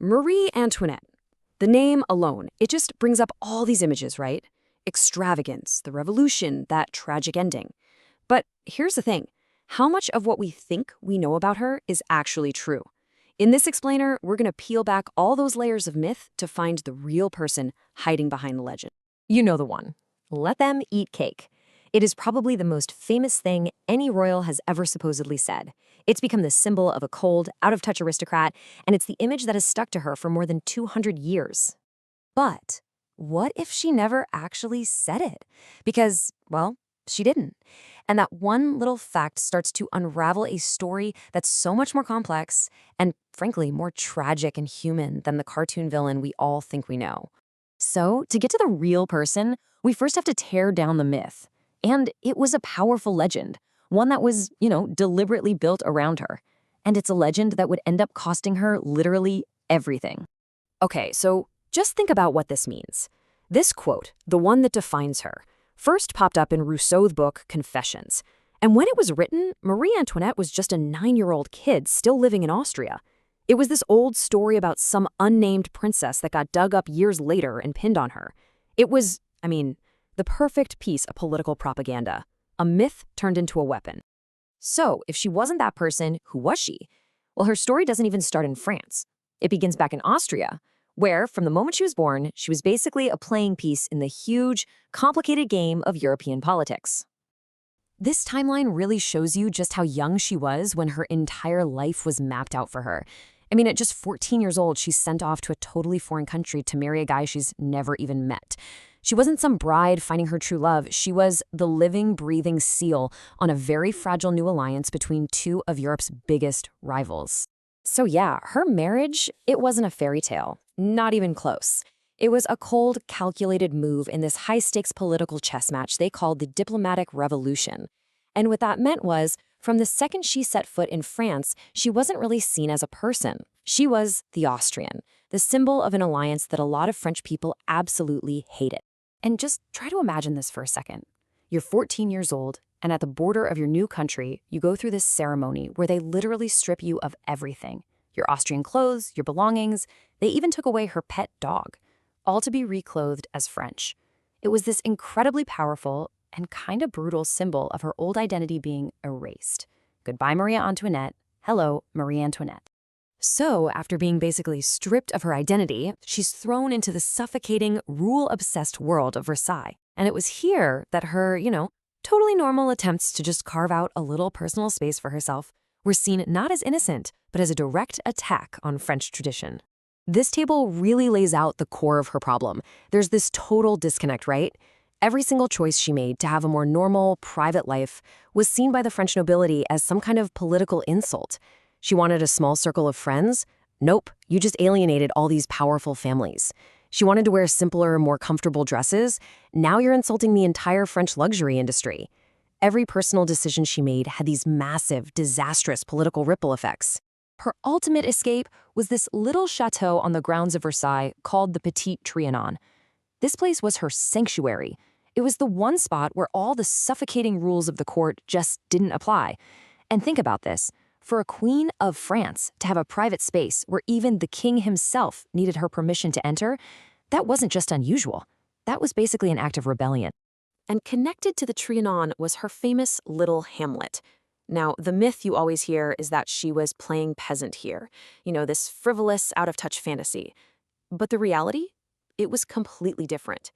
Marie Antoinette. The name alone, it just brings up all these images, right? Extravagance, the revolution, that tragic ending. But here's the thing. How much of what we think we know about her is actually true? In this explainer, we're going to peel back all those layers of myth to find the real person hiding behind the legend. You know the one. Let them eat cake. It is probably the most famous thing any royal has ever supposedly said. It's become the symbol of a cold, out-of-touch aristocrat, and it's the image that has stuck to her for more than 200 years. But what if she never actually said it? Because, well, she didn't. And that one little fact starts to unravel a story that's so much more complex and, frankly, more tragic and human than the cartoon villain we all think we know. So, to get to the real person, we first have to tear down the myth. And it was a powerful legend, one that was, deliberately built around her. And it's a legend that would end up costing her literally everything. Okay, so just think about what this means. This quote, the one that defines her, first popped up in Rousseau's book, Confessions. And when it was written, Marie Antoinette was just a 9-year-old kid still living in Austria. It was this old story about some unnamed princess that got dug up years later and pinned on her. It was, the perfect piece of political propaganda. A myth turned into a weapon. So, if she wasn't that person, who was she? Well, her story doesn't even start in France. It begins back in Austria, where, from the moment she was born, she was basically a playing piece in the huge, complicated game of European politics. This timeline really shows you just how young she was when her entire life was mapped out for her. At just 14 years old, she's sent off to a totally foreign country to marry a guy she's never even met. She wasn't some bride finding her true love. She was the living, breathing seal on a very fragile new alliance between two of Europe's biggest rivals. So yeah, her marriage, it wasn't a fairy tale. Not even close. It was a cold, calculated move in this high-stakes political chess match they called the diplomatic revolution. And what that meant was, from the second she set foot in France, she wasn't really seen as a person. She was the Austrian, the symbol of an alliance that a lot of French people absolutely hated. And just try to imagine this for a second. You're 14 years old, and at the border of your new country, you go through this ceremony where they literally strip you of everything. Your Austrian clothes, your belongings, they even took away her pet dog, all to be reclothed as French. It was this incredibly powerful and kind of brutal symbol of her old identity being erased. Goodbye, Marie Antoinette. Hello, Marie Antoinette. So, after being basically stripped of her identity, she's thrown into the suffocating, rule-obsessed world of Versailles. And it was here that her, totally normal attempts to just carve out a little personal space for herself were seen not as innocent, but as a direct attack on French tradition. This table really lays out the core of her problem. There's this total disconnect, right? Every single choice she made to have a more normal, private life was seen by the French nobility as some kind of political insult. She wanted a small circle of friends? Nope, you just alienated all these powerful families. She wanted to wear simpler, more comfortable dresses? Now you're insulting the entire French luxury industry. Every personal decision she made had these massive, disastrous political ripple effects. Her ultimate escape was this little chateau on the grounds of Versailles called the Petit Trianon. This place was her sanctuary. It was the one spot where all the suffocating rules of the court just didn't apply. And think about this. For a queen of France to have a private space where even the king himself needed her permission to enter, that wasn't just unusual. That was basically an act of rebellion. And connected to the Trianon was her famous little hamlet. Now, the myth you always hear is that she was playing peasant here. This frivolous, out-of-touch fantasy. But the reality? It was completely different.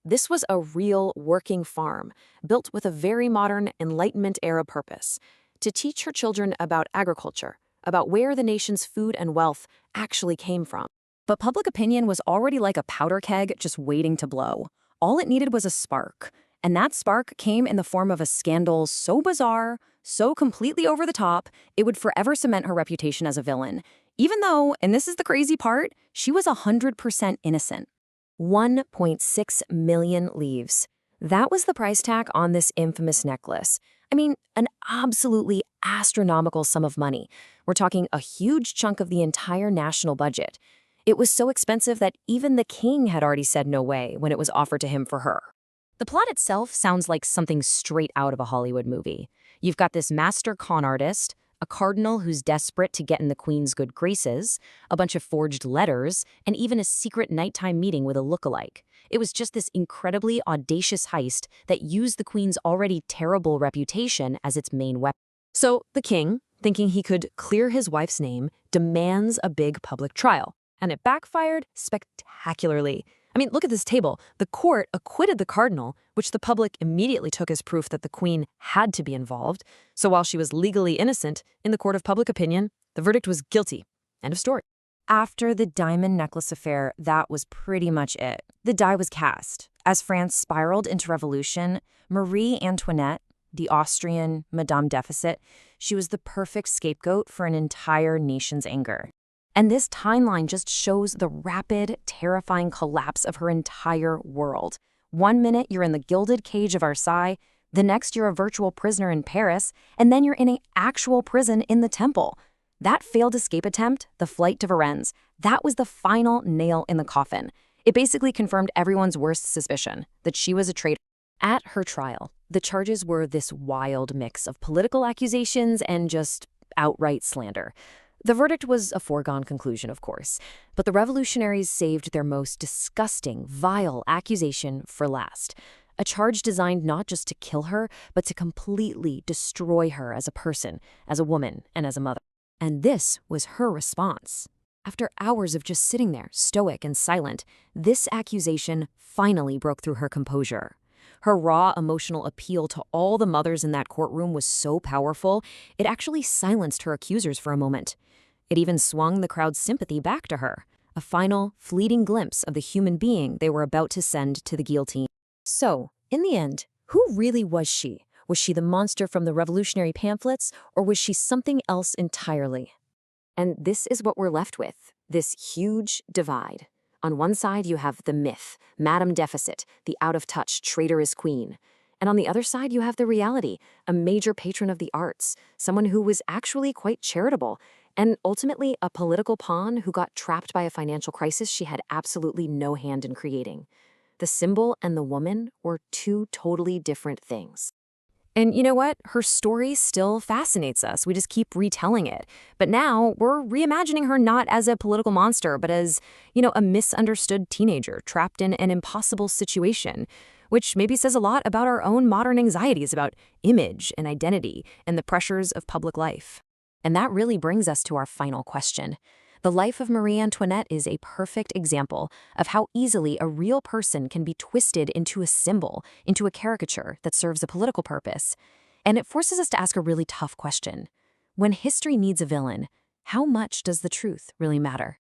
This was a real working farm, built with a very modern Enlightenment-era purpose, to teach her children about agriculture, about where the nation's food and wealth actually came from. But public opinion was already like a powder keg just waiting to blow. All it needed was a spark. And that spark came in the form of a scandal so bizarre, so completely over the top, it would forever cement her reputation as a villain. Even though, and this is the crazy part, she was 100% innocent. 1.6 million livres. That was the price tag on this infamous necklace. An absolutely astronomical sum of money. We're talking a huge chunk of the entire national budget. It was so expensive that even the king had already said no way when it was offered to him for her. The plot itself sounds like something straight out of a Hollywood movie. You've got this master con artist, a cardinal who's desperate to get in the queen's good graces, a bunch of forged letters, and even a secret nighttime meeting with a lookalike. It was just this incredibly audacious heist that used the queen's already terrible reputation as its main weapon. So the king, thinking he could clear his wife's name, demands a big public trial. And it backfired spectacularly. I mean, look at this table. The court acquitted the cardinal, which the public immediately took as proof that the queen had to be involved. So while she was legally innocent, in the court of public opinion, the verdict was guilty. End of story. After the diamond necklace affair, that was pretty much it. The die was cast. As France spiraled into revolution, Marie Antoinette, the Austrian Madame Deficit, she was the perfect scapegoat for an entire nation's anger. And this timeline just shows the rapid, terrifying collapse of her entire world. One minute you're in the gilded cage of Versailles, the next you're a virtual prisoner in Paris, and then you're in an actual prison in the Temple. That failed escape attempt, the flight to Varennes, that was the final nail in the coffin. It basically confirmed everyone's worst suspicion, that she was a traitor. At her trial, the charges were this wild mix of political accusations and just outright slander. The verdict was a foregone conclusion, of course, but the revolutionaries saved their most disgusting, vile accusation for last. A charge designed not just to kill her, but to completely destroy her as a person, as a woman, and as a mother. And this was her response. After hours of just sitting there, stoic and silent, this accusation finally broke through her composure. Her raw emotional appeal to all the mothers in that courtroom was so powerful, it actually silenced her accusers for a moment. It even swung the crowd's sympathy back to her, a final, fleeting glimpse of the human being they were about to send to the guillotine. So, in the end, who really was she? Was she the monster from the revolutionary pamphlets, or was she something else entirely? And this is what we're left with, this huge divide. On one side, you have the myth, Madame Deficit, the out-of-touch, traitorous queen. And on the other side, you have the reality, a major patron of the arts, someone who was actually quite charitable, and ultimately a political pawn who got trapped by a financial crisis she had absolutely no hand in creating. The symbol and the woman were two totally different things. And you know what? Her story still fascinates us. We just keep retelling it. But now we're reimagining her not as a political monster, but as, a misunderstood teenager trapped in an impossible situation, which maybe says a lot about our own modern anxieties about image and identity and the pressures of public life. And that really brings us to our final question. The life of Marie Antoinette is a perfect example of how easily a real person can be twisted into a symbol, into a caricature that serves a political purpose. And it forces us to ask a really tough question. When history needs a villain, how much does the truth really matter?